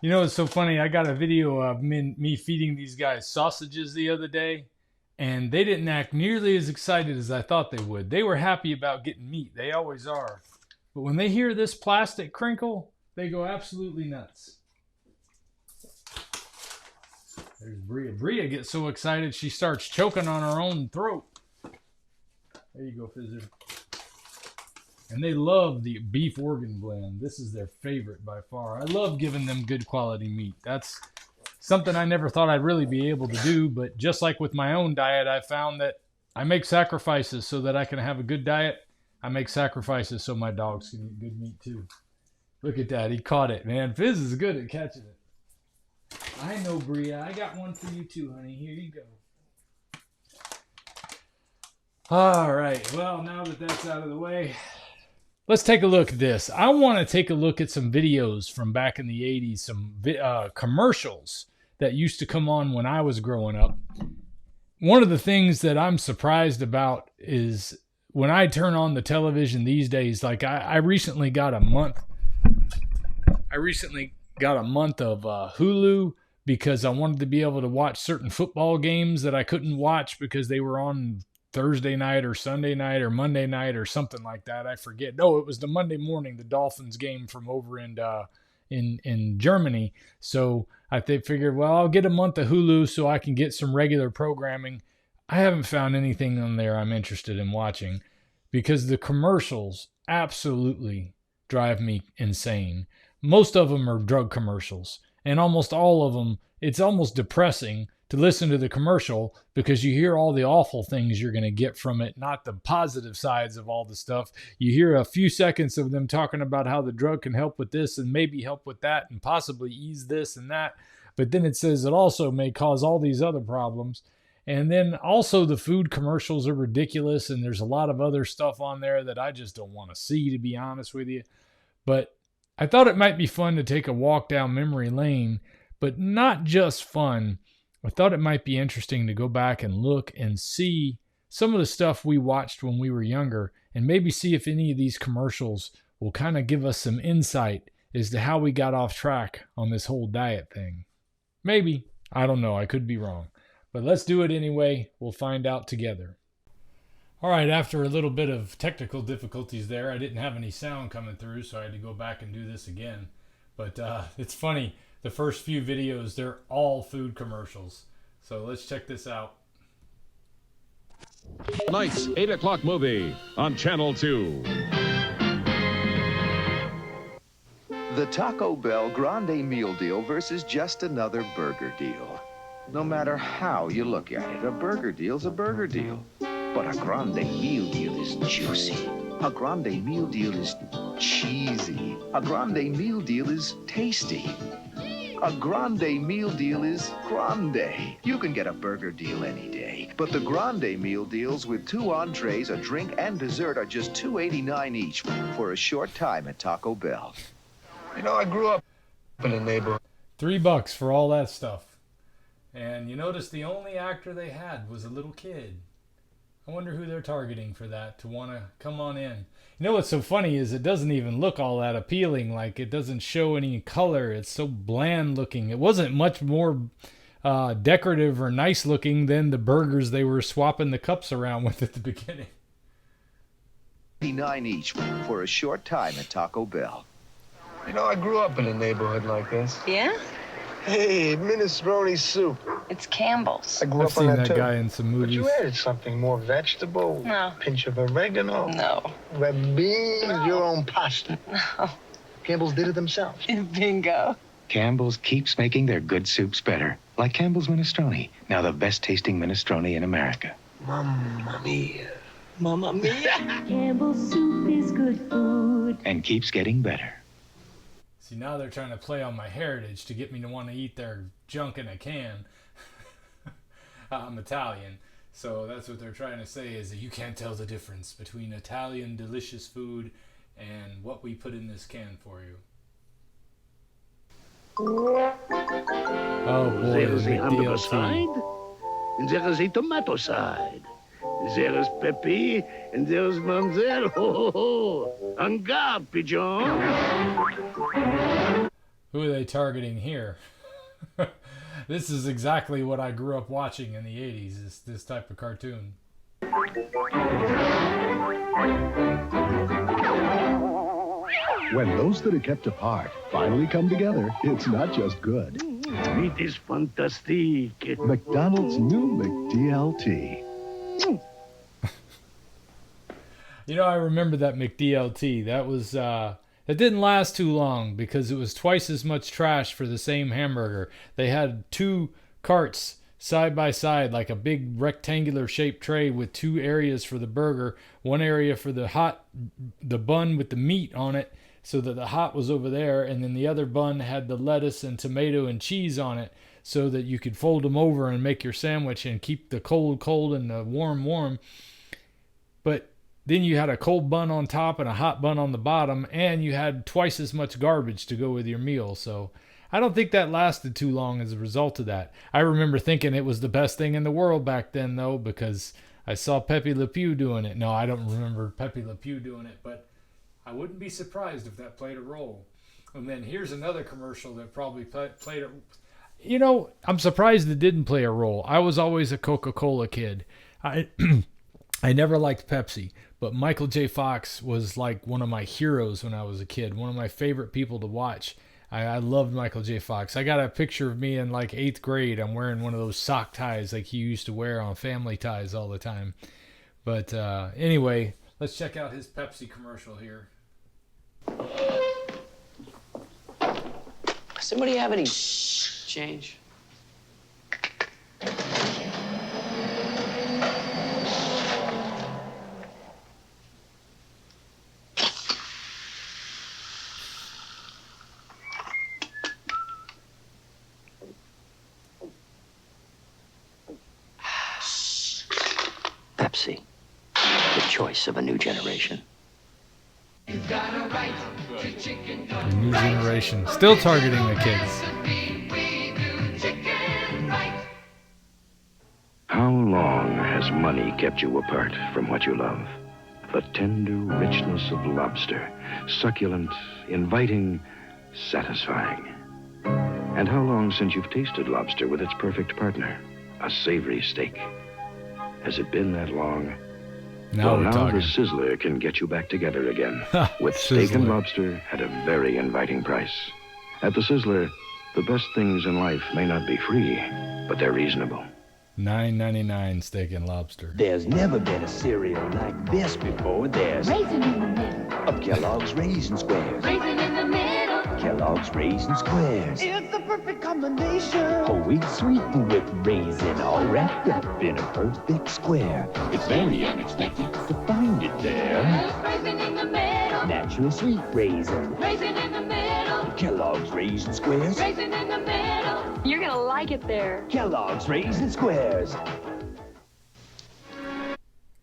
You know, it's so funny. I got a video of me feeding these guys sausages the other day, and they didn't act nearly as excited as I thought they would. They were happy about getting meat. They always are. But when they hear this plastic crinkle, they go absolutely nuts. There's Bria. Bria gets so excited she starts choking on her own throat. There you go, Fizzer. And they love the beef organ blend. This is their favorite by far. I love giving them good quality meat. That's something I never thought I'd really be able to do. But just like with my own diet, I found that I make sacrifices so that I can have a good diet. I make sacrifices so my dogs can eat good meat too. Look at that. He caught it, man. Fizz is good at catching it. I know, Bria. I got one for you too, honey. Here you go. All right. Well, now that that's out of the way, let's take a look at this. I want to take a look at some videos from back in the 80s, some commercials that used to come on when I was growing up. One of the things that I'm surprised about is when I turn on the television these days, like I recently got a month. I recently got a month of Hulu because I wanted to be able to watch certain football games that I couldn't watch because they were on Thursday night or Sunday night or Monday night or something like that. I forget. No, it was the Monday morning, the Dolphins game from over in Germany. So I figured, well, I'll get a month of Hulu so I can get some regular programming. I haven't found anything on there I'm interested in watching because the commercials absolutely drive me insane. Most of them are drug commercials, and almost all of them, it's almost depressing to listen to the commercial because you hear all the awful things you're going to get from it, not the positive sides of all the stuff. You hear a few seconds of them talking about how the drug can help with this and maybe help with that and possibly ease this and that. But then it says it also may cause all these other problems. And then also the food commercials are ridiculous, and there's a lot of other stuff on there that I just don't want to see, to be honest with you. But I thought it might be fun to take a walk down memory lane, but not just fun. I thought it might be interesting to go back and look and see some of the stuff we watched when we were younger and maybe see if any of these commercials will kind of give us some insight as to how we got off track on this whole diet thing. Maybe. I don't know. I could be wrong. But let's do it anyway. We'll find out together. All right, after a little bit of technical difficulties there, I didn't have any sound coming through, so I had to go back and do this again. But it's funny. The first few videos, they're all food commercials. So let's check this out. Tonight's 8 o'clock movie on Channel 2. The Taco Bell Grande Meal Deal versus just another burger deal. No matter how you look at it, a burger deal's a burger deal. But a Grande Meal Deal is juicy. A Grande Meal Deal is cheesy. A Grande Meal Deal is tasty. A Grande Meal Deal is grande. You can get a burger deal any day, but the Grande Meal Deals with 2 entrees, a drink, and dessert are just $2.89 each for a short time at Taco Bell. You know, I grew up in a neighborhood. $3 for all that stuff. And you notice the only actor they had was a little kid. I wonder who they're targeting for that to want to come on in. You know what's so funny is it doesn't even look all that appealing. Like, it doesn't show any color. It's so bland looking. It wasn't much more decorative or nice looking than the burgers they were swapping the cups around with at the beginning. $9 each for a short time at Taco Bell. You know, I grew up in a neighborhood like this. Yeah? Hey, minestrone soup. It's Campbell's. I grew I've up seen on that too. guy in some But movies. you added something more vegetable. No. Pinch of oregano. No. Red beans, your own pasta. No. Campbell's did it themselves. Bingo. Campbell's keeps making their good soups better. Like Campbell's Minestrone, now the best tasting minestrone in America. Mamma mia. Mamma mia. Campbell's soup is good food. And keeps getting better. See, now they're trying to play on my heritage to get me to want to eat their junk in a can. I'm Italian, so that's what they're trying to say is that you can't tell the difference between Italian delicious food and what we put in this can for you. Oh boy, There is the a hamburger DLC. side, and there is a tomato side. There is Pepe, and there is Manzel. Ho, ho, ho. En garde, pigeon. Who are they targeting here? This is exactly what I grew up watching in the 80s, is this type of cartoon. When those that are kept apart finally come together, it's not just good. Meat is fantastic. McDonald's new McDLT. You know, I remember that McDLT. That was, it didn't last too long because it was twice as much trash for the same hamburger. They had 2 carts side by side, like a big rectangular shaped tray with 2 areas for the burger. One area for the bun with the meat on it, so that the hot was over there, and then the other bun had the lettuce and tomato and cheese on it, so that you could fold them over and make your sandwich and keep the cold and the warm. But then you had a cold bun on top and a hot bun on the bottom, and you had twice as much garbage to go with your meal. So I don't think that lasted too long as a result of that. I remember thinking it was the best thing in the world back then, though, because I saw Pepe Le Pew doing it. No, I don't remember Pepe Le Pew doing it, but I wouldn't be surprised if that played a role. And then here's another commercial that probably played a... You know, I'm surprised it didn't play a role. I was always a Coca-Cola kid. I never liked Pepsi, but Michael J. Fox was like one of my heroes when I was a kid, one of my favorite people to watch. I loved Michael J. Fox. I got a picture of me in like 8th grade. I'm wearing one of those sock ties like he used to wear on Family Ties all the time. But anyway, let's check out his Pepsi commercial here. Somebody have any change? Pepsi, the choice of a new generation. The new generation, still targeting the kids. How long has money kept you apart from what you love? The tender richness of lobster, succulent, inviting, satisfying. And how long since you've tasted lobster with its perfect partner, a savory steak? Has it been that long? Now well, now talking. the Sizzler can get you back together again with Sizzler. steak and lobster at a very inviting price. At the Sizzler, the best things in life may not be free, but they're reasonable. $9.99 steak and lobster. There's never been a cereal like this before. There's Raisin in the middle. of Kellogg's Raisin Squares. Raisin in the middle. Kellogg's Raisin Squares. It's the perfect combination. Whole wheat sweetened with raisin, all wrapped up in a perfect square. It's very unexpected to find it there. Raisin in the middle. Natural sweet raisin. Raisin in the middle. Kellogg's Raisin Squares. Raisin in the middle. You're gonna like it there. Kellogg's Raisin Squares.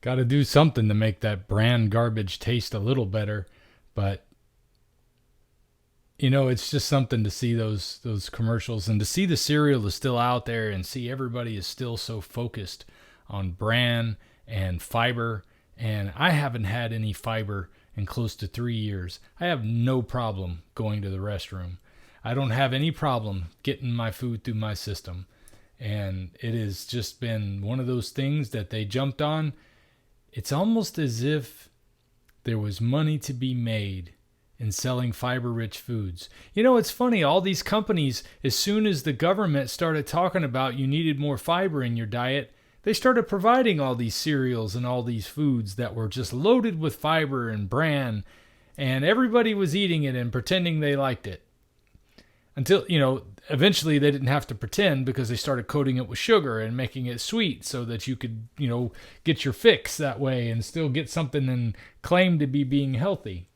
Got to do something to make that brand garbage taste a little better, but you know, it's just something to see those commercials and to see the cereal is still out there and see everybody is still so focused on bran and fiber. And I haven't had any fiber in close to 3 years. I have no problem going to the restroom. I don't have any problem getting my food through my system. And it has just been one of those things that they jumped on. It's almost as if there was money to be made in selling fiber-rich foods. You know, it's funny, all these companies, as soon as the government started talking about you needed more fiber in your diet, they started providing all these cereals and all these foods that were just loaded with fiber and bran, and everybody was eating it and pretending they liked it. Until, you know, eventually they didn't have to pretend because they started coating it with sugar and making it sweet so that you could, you know, get your fix that way and still get something and claim to be being healthy.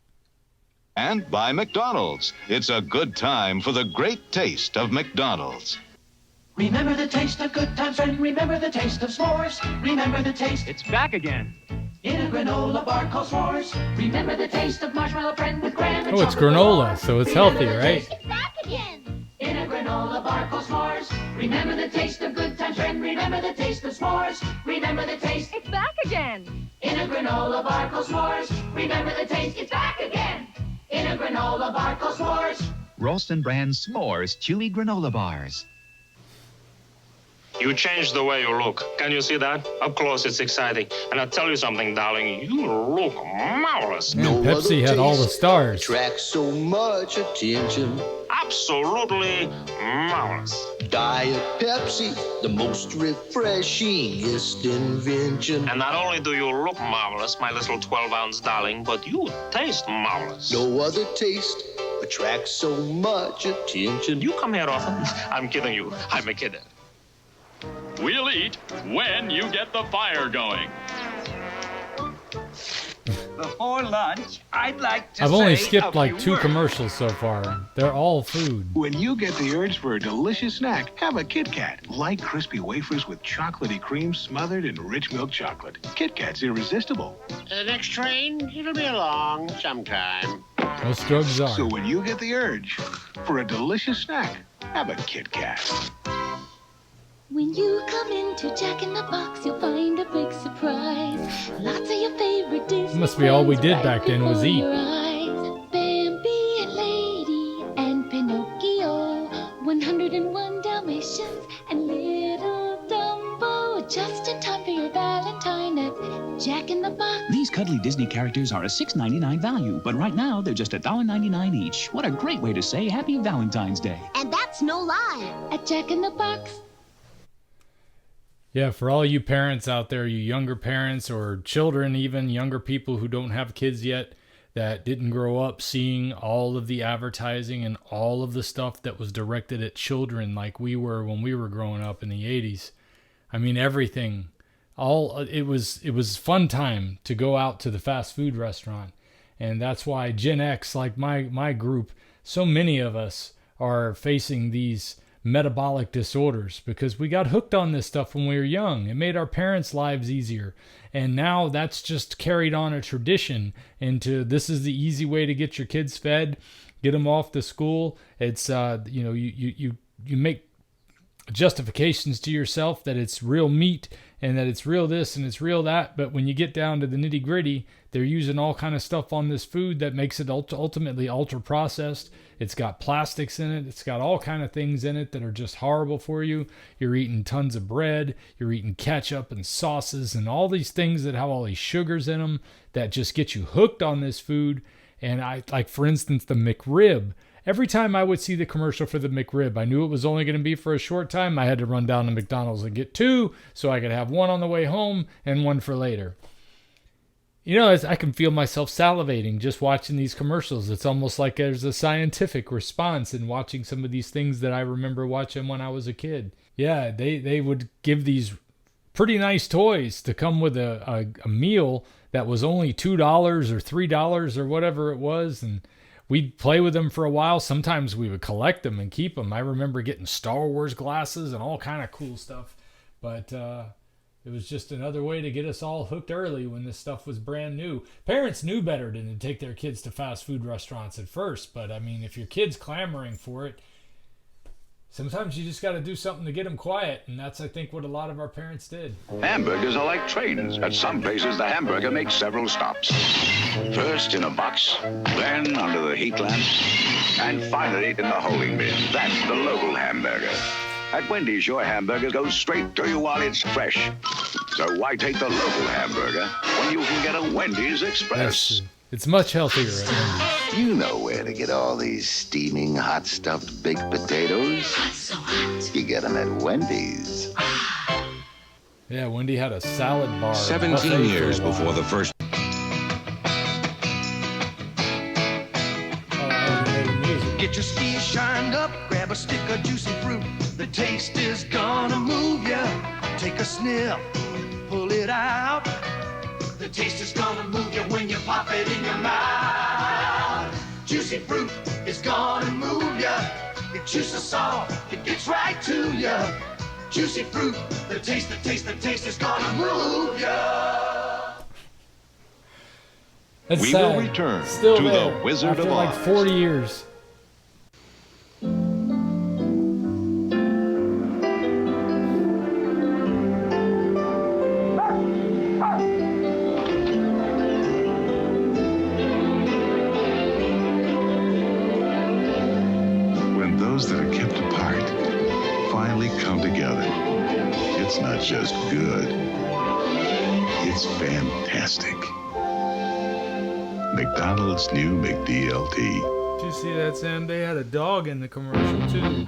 And by McDonald's. It's a good time for the great taste of McDonald's. Remember the taste of good times, friend. Remember the taste of s'mores. Remember the taste. It's back again. In a granola bar called s'mores. Remember the taste of marshmallow friend with graham and Oh, it's granola, so it's healthy, right? It's back again. In a granola bar called s'mores. Remember the taste of good times, friend. Remember the taste of s'mores. Remember the taste. It's back again. In a granola bar called s'mores. Remember the taste. It's back again. In a granola bar called s'mores. Ralston brand S'mores chewy granola bars. You changed the way you look. Can you see that? Up close, it's exciting. And I'll tell you something, darling. You look marvelous. Man, Pepsi had all the stars. Attracts so much attention. Absolutely marvelous. Diet Pepsi, the most refreshingest invention. And not only do you look marvelous, my little 12-ounce darling, but you taste marvelous. No other taste attracts so much attention. You come here often? I'm kidding you. I'm a kid. We'll eat when you get the fire going. Before lunch, I'd like to I've only skipped like 2 commercials so far. They're all food. When you get the urge for a delicious snack, have a Kit Kat. Light, crispy wafers with chocolatey cream smothered in rich milk chocolate. Kit Kat's irresistible. The next train, it'll be along sometime. Most drugs are. So when you get the urge for a delicious snack, have a Kit Kat. When you come into Jack in the Box, you'll find a big surprise. Lots of your favorite Disney. Must be all we did back then was eat. Bambi and Lady and Pinocchio, 101 Dalmatians and Little Dumbo, just in time for your Valentine at Jack in the Box. These cuddly Disney characters are a $6.99 value, but right now they're just $1.99 each. What a great way to say Happy Valentine's Day. And that's no lie. At Jack in the Box. Yeah, for all you parents out there, you younger parents or children, even younger people who don't have kids yet, that didn't grow up seeing all of the advertising and all of the stuff that was directed at children like we were when we were growing up in the 80s. I mean, everything. It was fun time to go out to the fast food restaurant. And that's why Gen X, like my group, so many of us are facing these metabolic disorders because we got hooked on this stuff when we were young. It made our parents' lives easier. And now that's just carried on a tradition into this is the easy way to get your kids fed, get them off to school. It's, you make justifications to yourself that it's real meat and that it's real this and it's real that. But when you get down to the nitty gritty, they're using all kind of stuff on this food that makes it ultimately ultra processed. It's got plastics in it. It's got all kind of things in it that are just horrible for you. You're eating tons of bread. You're eating ketchup and sauces and all these things that have all these sugars in them that just get you hooked on this food. And like, for instance, the McRib. Every time I would see the commercial for the McRib, I knew it was only going to be for a short time. I had to run down to McDonald's and get 2 so I could have 1 on the way home and 1 for later. You know, I can feel myself salivating just watching these commercials. It's almost like there's a scientific response in watching some of these things that I remember watching when I was a kid. Yeah, they would give these pretty nice toys to come with a meal that was only $2 or $3 or whatever it was, and we'd play with them for a while. Sometimes we would collect them and keep them. I remember getting Star Wars glasses and all kind of cool stuff, but it was just another way to get us all hooked early when this stuff was brand new. Parents knew better than to take their kids to fast food restaurants at first, but I mean, if your kid's clamoring for it, sometimes you just got to do something to get them quiet, and that's, I think, what a lot of our parents did. Hamburgers are like trains. At some places, the hamburger makes several stops. First in a box, then under the heat lamp, and finally in the holding bin. That's the local hamburger. At Wendy's, your hamburger goes straight to you while it's fresh. So why take the local hamburger when you can get a Wendy's Express? It's much healthier at Wendy's. You know where to get all these steaming, hot-stuffed baked potatoes. So hot. You get them at Wendy's. Yeah, Wendy had a salad bar. 17 years before the first... Get your skis shined up, grab a stick of juicy fruit. The taste is gonna move ya. Take a sniff, pull it out. The taste is gonna move you when you pop it in your mouth. Juicy fruit is gonna move ya. It juices soft, it gets right to ya. Juicy fruit, the taste is gonna move ya. That's We sad. will return Still to there the Wizard after of like Oz. 40 years. those that are kept apart finally come together, it's not just good, it's fantastic. McDonald's new McDLT. Did you see that, Sam? They had a dog in the commercial, too.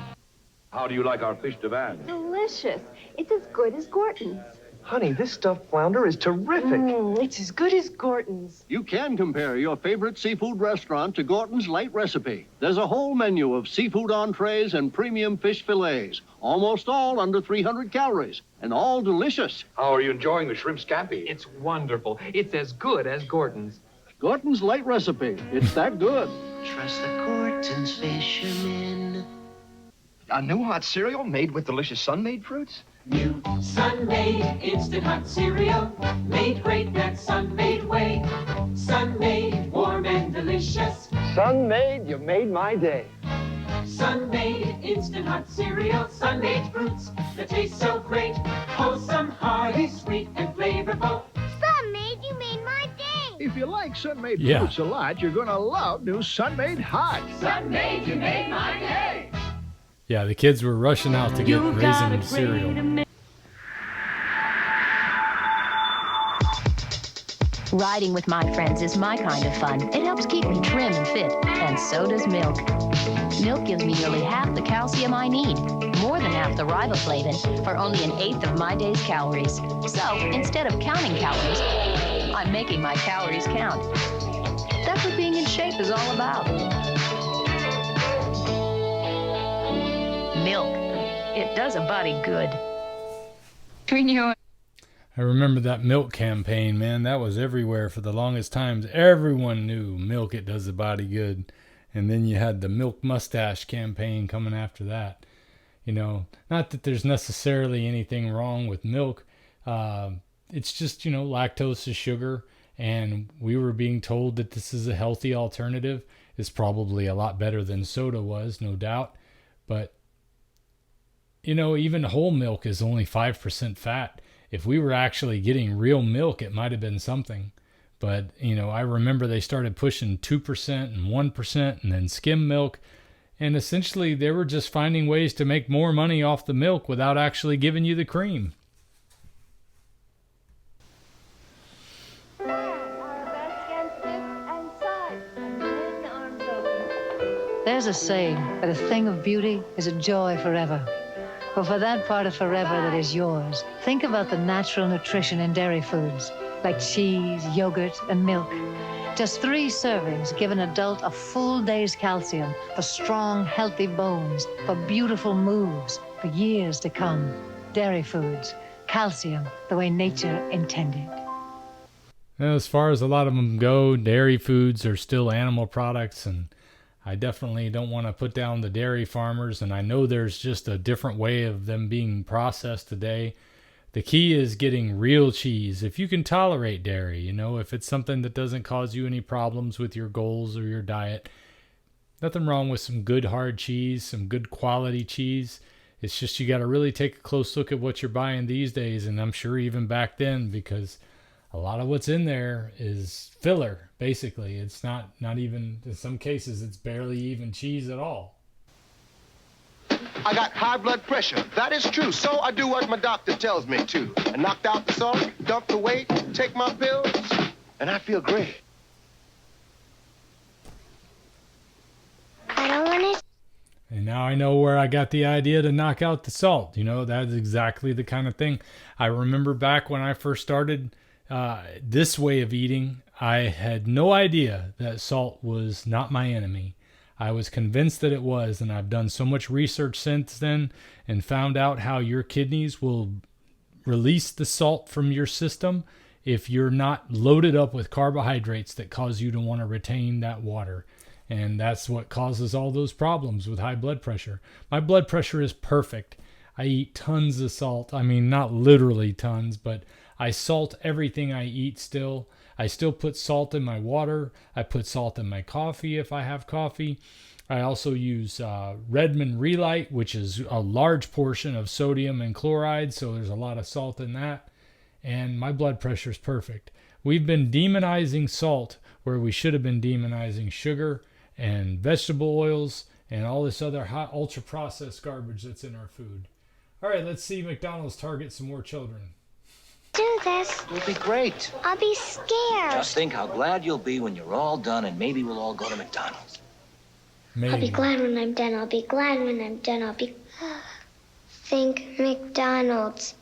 How do you like our fish divan? Delicious. It's as good as Gorton's. Honey, this stuffed flounder is terrific. It's as good as Gorton's. You can compare your favorite seafood restaurant to Gorton's Light Recipe. There's a whole menu of seafood entrees and premium fish fillets, almost all under 300 calories, and all delicious. How are you enjoying the shrimp scampi? It's wonderful. It's as good as Gorton's. Gorton's Light Recipe. It's that good. Trust the Gorton's fishermen. A new hot cereal made with delicious sun-made fruits? New Sun-Made instant hot cereal, made great that Sun-Made way. Sun-Made, warm and delicious. Sun-Made, you made my day. Sun-Made instant hot cereal, Sun-Made fruits that taste so great. Wholesome, hearty, sweet and flavorful. Sun-Made, you made my day. If you like Sun-Made Yeah. fruits a lot, you're going to love new Sun-Made Hot. Sun-Made, you made my day. Yeah, the kids were rushing out to get raisin cereal. Riding with my friends is my kind of fun. It helps keep me trim and fit, and so does milk. Milk gives me nearly half the calcium I need, more than half the riboflavin, for only 1/8 of my day's calories. So, instead of counting calories, I'm making my calories count. That's what being in shape is all about. Milk. It does a body good. I remember that milk campaign, man. That was everywhere for the longest times. Everyone knew milk, it does the body good. And then you had the milk mustache campaign coming after that. You know, not that there's necessarily anything wrong with milk. It's just, you know, lactose is sugar. And we were being told that this is a healthy alternative. It's probably a lot better than soda was, no doubt. But, you know, even whole milk is only 5% fat. If we were actually getting real milk, it might have been something. But, you know, I remember they started pushing 2% and 1% and then skim milk. And essentially they were just finding ways to make more money off the milk without actually giving you the cream. There's a saying that a thing of beauty is a joy forever. But for that part of forever that is yours, think about the natural nutrition in dairy foods, like cheese, yogurt, and milk. Just 3 servings give an adult a full day's calcium for strong, healthy bones, for beautiful moves, for years to come. Dairy foods, calcium the way nature intended. As far as a lot of them go, dairy foods are still animal products, and I definitely don't want to put down the dairy farmers, and I know there's just a different way of them being processed today. The key is getting real cheese. If you can tolerate dairy, you know, if it's something that doesn't cause you any problems with your goals or your diet, nothing wrong with some good hard cheese, some good quality cheese. It's just you got to really take a close look at what you're buying these days, and I'm sure even back then, because a lot of what's in there is filler, basically. It's not even, in some cases, it's barely even cheese at all. I got high blood pressure. That is true. So I do what my doctor tells me to. I knocked out the salt, dump the weight, take my pills, and I feel great. I don't want to. And now I know where I got the idea to knock out the salt. You know, that's exactly the kind of thing. I remember back when I first started this way of eating, I had no idea that salt was not my enemy. I was convinced that it was, and I've done so much research since then and found out how your kidneys will release the salt from your system if you're not loaded up with carbohydrates that cause you to want to retain that water. And that's what causes all those problems with high blood pressure. My blood pressure is perfect. I eat tons of salt. I mean, not literally tons, but I salt everything I eat still. I still put salt in my water. I put salt in my coffee if I have coffee. I also use Redmond Relight, which is a large portion of sodium and chloride, so there's a lot of salt in that. And my blood pressure is perfect. We've been demonizing salt where we should have been demonizing sugar and vegetable oils and all this other hot, ultra-processed garbage that's in our food. All right, let's see McDonald's target some more children. Do this. It'll be great. I'll be scared. Just think how glad you'll be when you're all done, and maybe we'll all go to McDonald's. I'll be glad when I'm done. I'll be glad when I'm done. I'll be... Think McDonald's.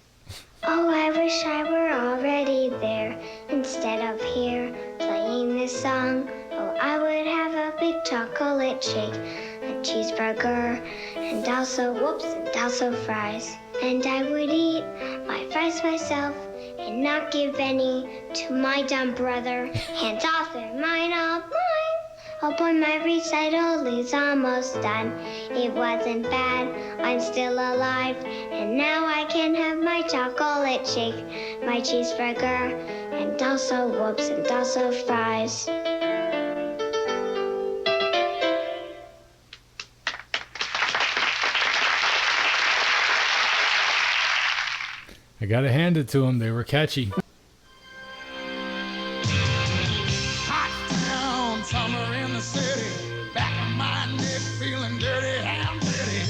Oh, I wish I were already there instead of here playing this song. Oh, I would have a big chocolate shake, a cheeseburger, and also, and also fries. And I would eat my fries myself and not give any to my dumb brother. Hands off, they're mine, all mine. Oh boy, my recital is almost done. It wasn't bad, I'm still alive. And now I can have my chocolate shake, my cheeseburger, and also and also fries. I gotta hand it to them. They were catchy. Summer in the city, back of my neck feeling dirty and dirty.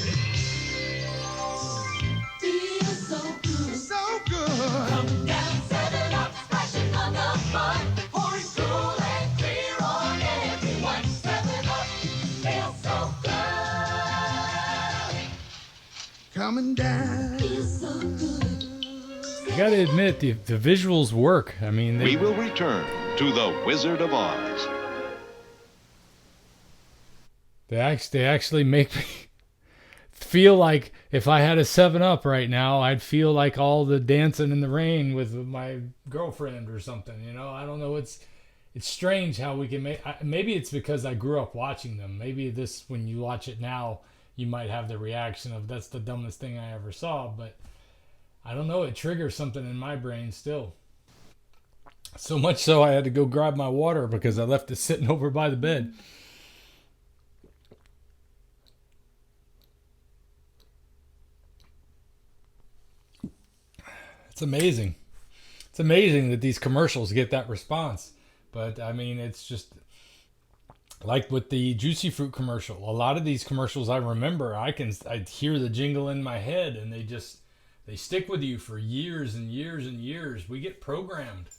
Feels so good, so good. Come down, 7-Up, splashing on the fun. Pouring cool and clear on everyone. 7-Up, feels so good. Coming down, feels so good. I gotta admit, the visuals work. I mean, we will return to the Wizard of Oz. They actually make me feel like if I had a 7-Up right now, I'd feel like all the dancing in the rain with my girlfriend or something. You know, I don't know. It's strange how we can make. Maybe it's because I grew up watching them. Maybe this, when you watch it now, you might have the reaction of that's the dumbest thing I ever saw. But I don't know. It triggers something in my brain still. So much so I had to go grab my water because I left it sitting over by the bed. It's amazing. It's amazing that these commercials get that response. But I mean, it's just like with the Juicy Fruit commercial. A lot of these commercials I remember, I hear the jingle in my head, and they stick with you for years and years and years. We get programmed.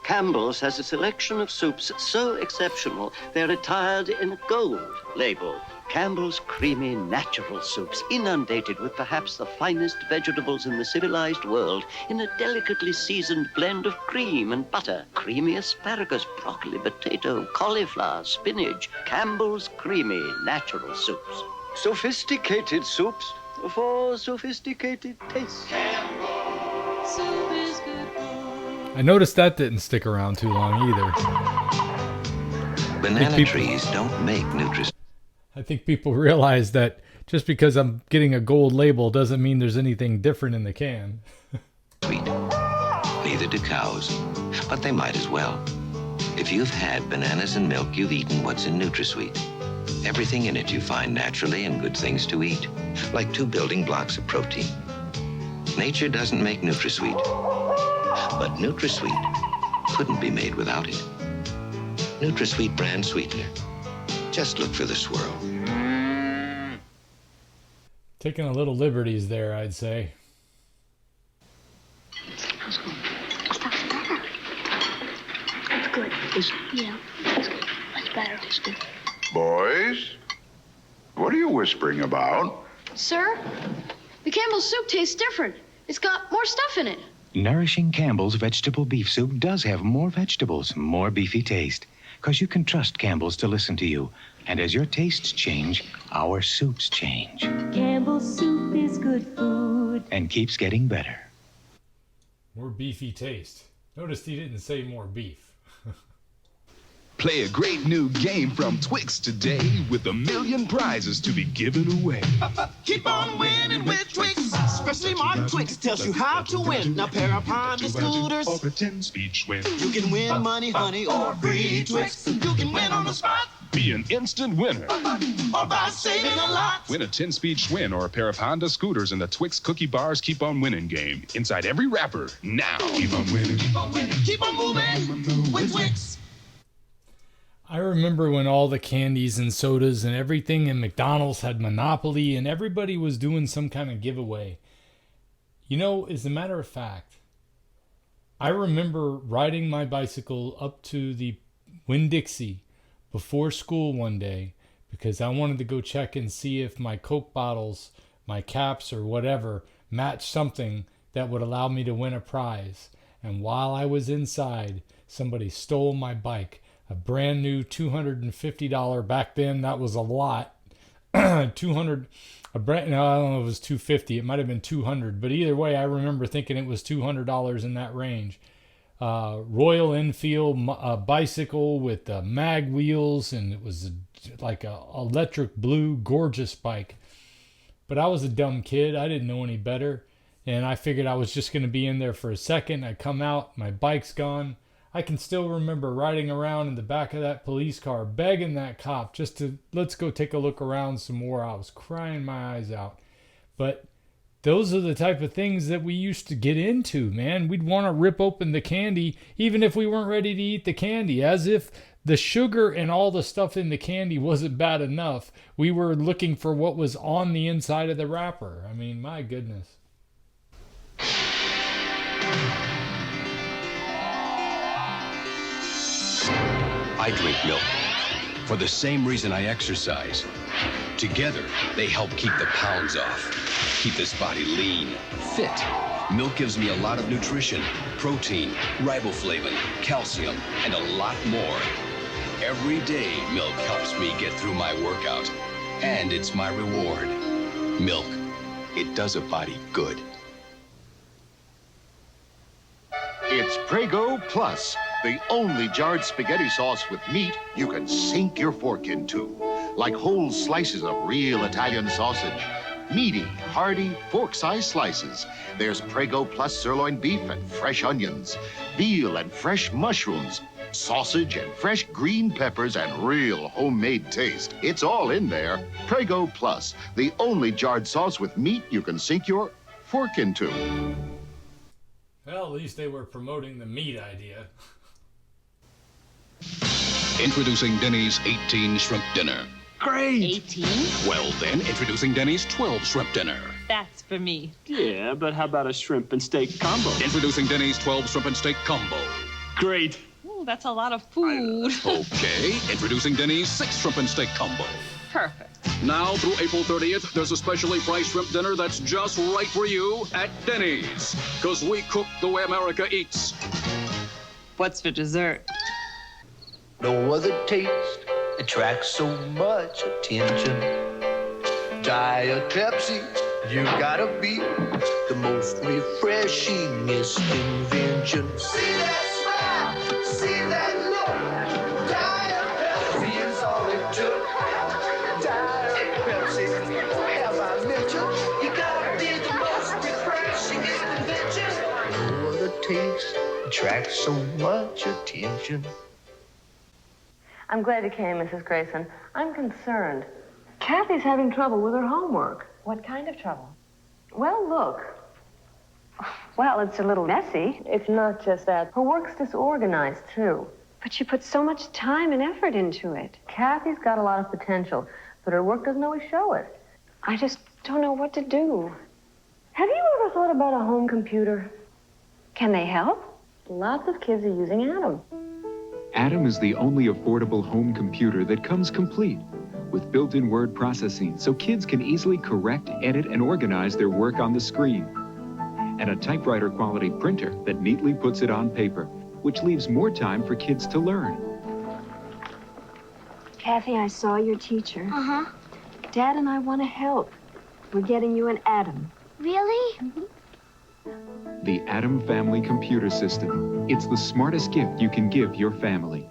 Campbell's has a selection of soups so exceptional, they're attired in a gold label. Campbell's creamy natural soups, inundated with perhaps the finest vegetables in the civilized world, in a delicately seasoned blend of cream and butter, creamy asparagus, broccoli, potato, cauliflower, spinach. Campbell's creamy natural soups. Sophisticated soups for sophisticated tastes. Soup is good. I noticed that didn't stick around too long either. Banana trees don't make nutrition. I think people realize that just because I'm getting a gold label doesn't mean there's anything different in the can. Sweet. Neither do cows, but they might as well. If you've had bananas and milk, you've eaten what's in NutraSweet. Everything in it you find naturally and good things to eat, like 2 building blocks of protein. Nature doesn't make NutraSweet, but NutraSweet couldn't be made without it. NutraSweet brand sweetener. Just look for the swirl. Taking a little liberties there, I'd say. How's it going? Stuff's better. It's good. Yeah, it's good. It's better. It's good. Boys, what are you whispering about? Sir, the Campbell's soup tastes different. It's got more stuff in it. Nourishing Campbell's vegetable beef soup does have more vegetables, more beefy taste. Because you can trust Campbell's to listen to you. And as your tastes change, our soups change. Campbell's soup is good food. And keeps getting better. More beefy taste. Notice he didn't say more beef. Play a great new game from Twix today with 1 million prizes to be given away. Keep on winning with Twix. Specially marked Twix tells you how to win. Now pair up Honda scooters Or a 10-speed Schwinn. You can win money, honey, or free Twix. You can win on the spot. Be an instant winner. Or by saving a lot. Win a 10-speed Schwinn or a pair of Honda scooters in the Twix Cookie Bars Keep On Winning game. Inside every wrapper. Now keep on winning. Keep on winning. Keep on moving with Twix. I remember when all the candies and sodas and everything in McDonald's had Monopoly and everybody was doing some kind of giveaway. You know, as a matter of fact, I remember riding my bicycle up to the Winn-Dixie before school one day because I wanted to go check and see if my Coke bottles, my caps or whatever matched something that would allow me to win a prize. And while I was inside, somebody stole my bike. A brand new $250, back then that was a lot. 200, no, I don't know if it was 250. It might have been 200, but either way, I remember thinking it was $200 in that range. Royal Enfield bicycle with mag wheels, and it was like a electric blue, gorgeous bike. But I was a dumb kid. I didn't know any better, and I figured I was just going to be in there for a second. I come out, my bike's gone. I can still remember riding around in the back of that police car, begging that cop just to, let's go take a look around some more. I was crying my eyes out. But those are the type of things that we used to get into, man. We'd want to rip open the candy, even if we weren't ready to eat the candy, as if the sugar and all the stuff in the candy wasn't bad enough. We were looking for what was on the inside of the wrapper. I mean, my goodness. I drink milk for the same reason I exercise. Together, they help keep the pounds off, keep this body lean, fit. Milk gives me a lot of nutrition, protein, riboflavin, calcium, and a lot more. Every day, milk helps me get through my workout, and it's my reward. Milk, it does a body good. It's Prego Plus, the only jarred spaghetti sauce with meat you can sink your fork into. Like whole slices of real Italian sausage. Meaty, hearty, fork-sized slices. There's Prego Plus sirloin beef and fresh onions. Veal and fresh mushrooms. Sausage and fresh green peppers and real homemade taste. It's all in there. Prego Plus, the only jarred sauce with meat you can sink your fork into. Well, at least they were promoting the meat idea. Introducing Denny's 18 Shrimp Dinner. Great! 18? Well then, introducing Denny's 12 Shrimp Dinner. That's for me. Yeah, but how about a shrimp and steak combo? Introducing Denny's 12 Shrimp and Steak Combo. Great! Ooh, that's a lot of food. Okay, introducing Denny's 6 Shrimp and Steak Combo. Perfect. Now through April 30th, there's a specially priced shrimp dinner that's just right for you at Denny's. Because we cook the way America eats. What's for dessert? No other taste attracts so much attention. Diet Pepsi, you gotta be the most refreshingest invention. See that smile, see that look. Diet Pepsi is all it took. Diet Pepsi, have I mentioned? You gotta be the most refreshingest invention. No other taste attracts so much attention. I'm glad you came, Mrs. Grayson. I'm concerned. Kathy's having trouble with her homework. What kind of trouble? Well, look. Well, it's a little messy. It's not just that. Her work's disorganized, too. But she put so much time and effort into it. Kathy's got a lot of potential, but her work doesn't always show it. I just don't know what to do. Have you ever thought about a home computer? Can they help? Lots of kids are using Atom. Atom is the only affordable home computer that comes complete with built-in word processing so kids can easily correct, edit, and organize their work on the screen. And a typewriter quality printer that neatly puts it on paper, which leaves more time for kids to learn. Kathy, I saw your teacher. Uh-huh. Dad and I want to help. We're getting you an Atom. Really? Mm-hmm. The Atom Family Computer System. It's the smartest gift you can give your family.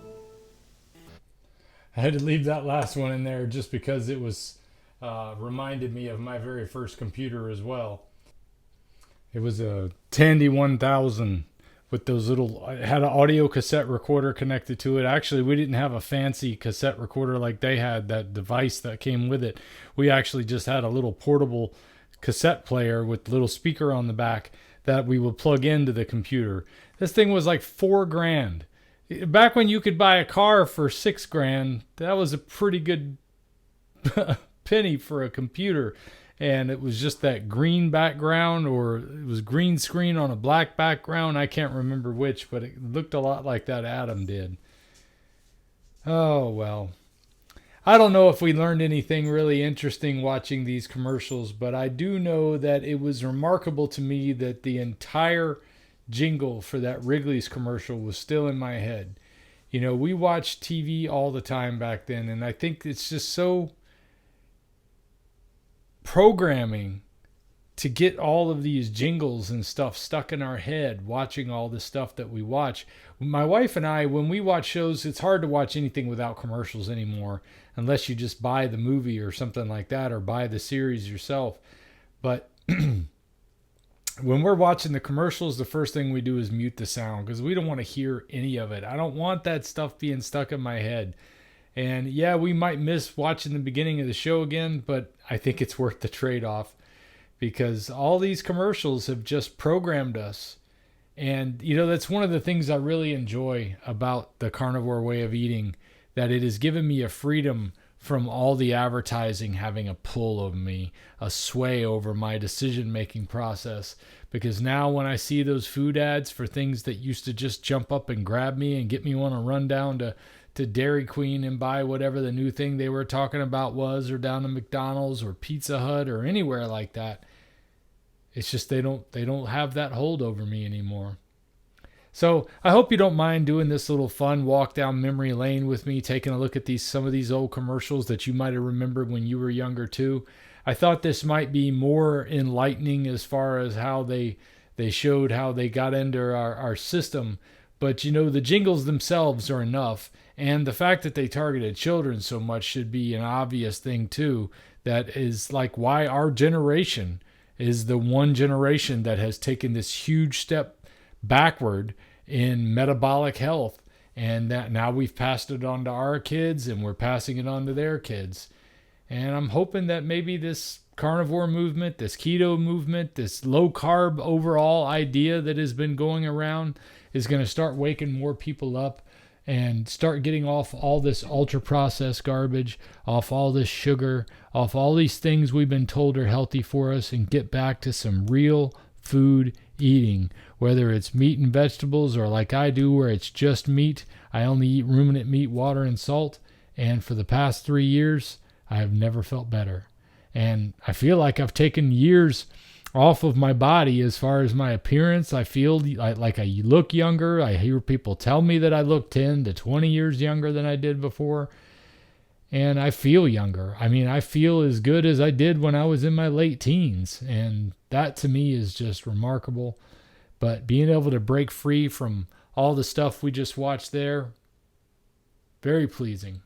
I had to leave that last one in there just because it was reminded me of my very first computer as well. It was a Tandy 1000 with those little, it had an audio cassette recorder connected to it. Actually, we didn't have a fancy cassette recorder like they had, that device that came with it. We actually just had a little portable cassette player with a little speaker on the back that we would plug into the computer. This thing was like $4,000. Back when you could buy a car for $6,000, that was a pretty good penny for a computer. And it was just that green background, or it was green screen on a black background. I can't remember which, but it looked a lot like that Adam did. Oh, well. I don't know if we learned anything really interesting watching these commercials, but I do know that it was remarkable to me that the entire jingle for that Wrigley's commercial was still in my head. You know, we watched TV all the time back then, and I think it's just so programming to get all of these jingles and stuff stuck in our head, watching all the stuff that we watch. My wife and I, when we watch shows, it's hard to watch anything without commercials anymore, unless you just buy the movie or something like that, or buy the series yourself. But when we're watching the commercials, the first thing we do is mute the sound, because we don't want to hear any of it. I don't want that stuff being stuck in my head. And yeah, we might miss watching the beginning of the show again, but I think it's worth the trade-off, because all these commercials have just programmed us. And, you know, that's one of the things I really enjoy about the carnivore way of eating, that it has given me a freedom from all the advertising having a pull over me, a sway over my decision-making process. Because now when I see those food ads for things that used to just jump up and grab me and get me want to run down to Dairy Queen and buy whatever the new thing they were talking about was, or down to McDonald's or Pizza Hut or anywhere like that, it's just they don't have that hold over me anymore. So I hope you don't mind doing this little fun walk down memory lane with me, taking a look at some of these old commercials that you might have remembered when you were younger too. I thought this might be more enlightening as far as how they showed how they got into our system. But, you know, the jingles themselves are enough. And the fact that they targeted children so much should be an obvious thing too. That is like why our generation is the one generation that has taken this huge step backward in metabolic health. And that now we've passed it on to our kids, and we're passing it on to their kids. And I'm hoping that maybe this carnivore movement, this keto movement, this low carb overall idea that has been going around is going to start waking more people up, and start getting off all this ultra processed garbage, off all this sugar, off all these things we've been told are healthy for us, and get back to some real food eating, whether it's meat and vegetables, or like I do where it's just meat. I only eat ruminant meat, water, and salt. And for the past 3 years, I have never felt better. And I feel like I've taken years off of my body as far as my appearance. I feel like I look younger. I hear people tell me that I look 10 to 20 years younger than I did before. And I feel younger. I mean, I feel as good as I did when I was in my late teens. And that to me is just remarkable. But being able to break free from all the stuff we just watched there, very pleasing.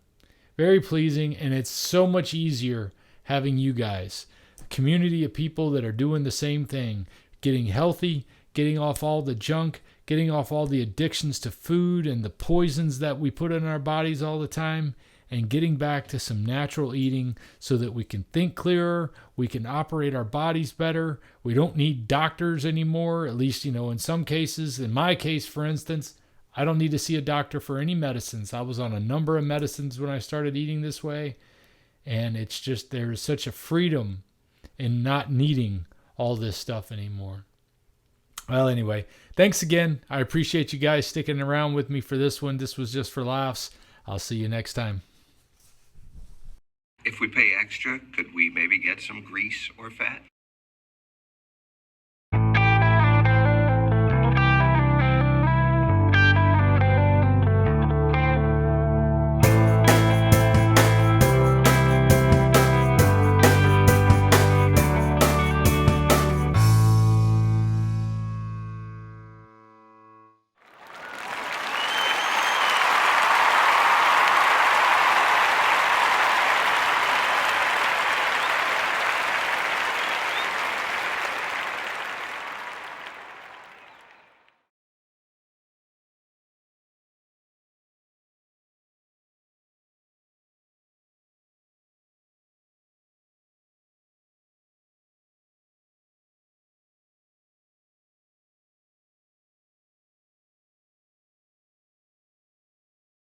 Very pleasing. And it's so much easier having you guys, a community of people that are doing the same thing, getting healthy, getting off all the junk, getting off all the addictions to food and the poisons that we put in our bodies all the time, and getting back to some natural eating so that we can think clearer, we can operate our bodies better. We don't need doctors anymore, at least, you know, in some cases. In my case, for instance, I don't need to see a doctor for any medicines. I was on a number of medicines when I started eating this way, and it's just there's such a freedom in not needing all this stuff anymore. Well, anyway, thanks again. I appreciate you guys sticking around with me for this one. This was just for laughs. I'll see you next time. If we pay extra, could we maybe get some grease or fat?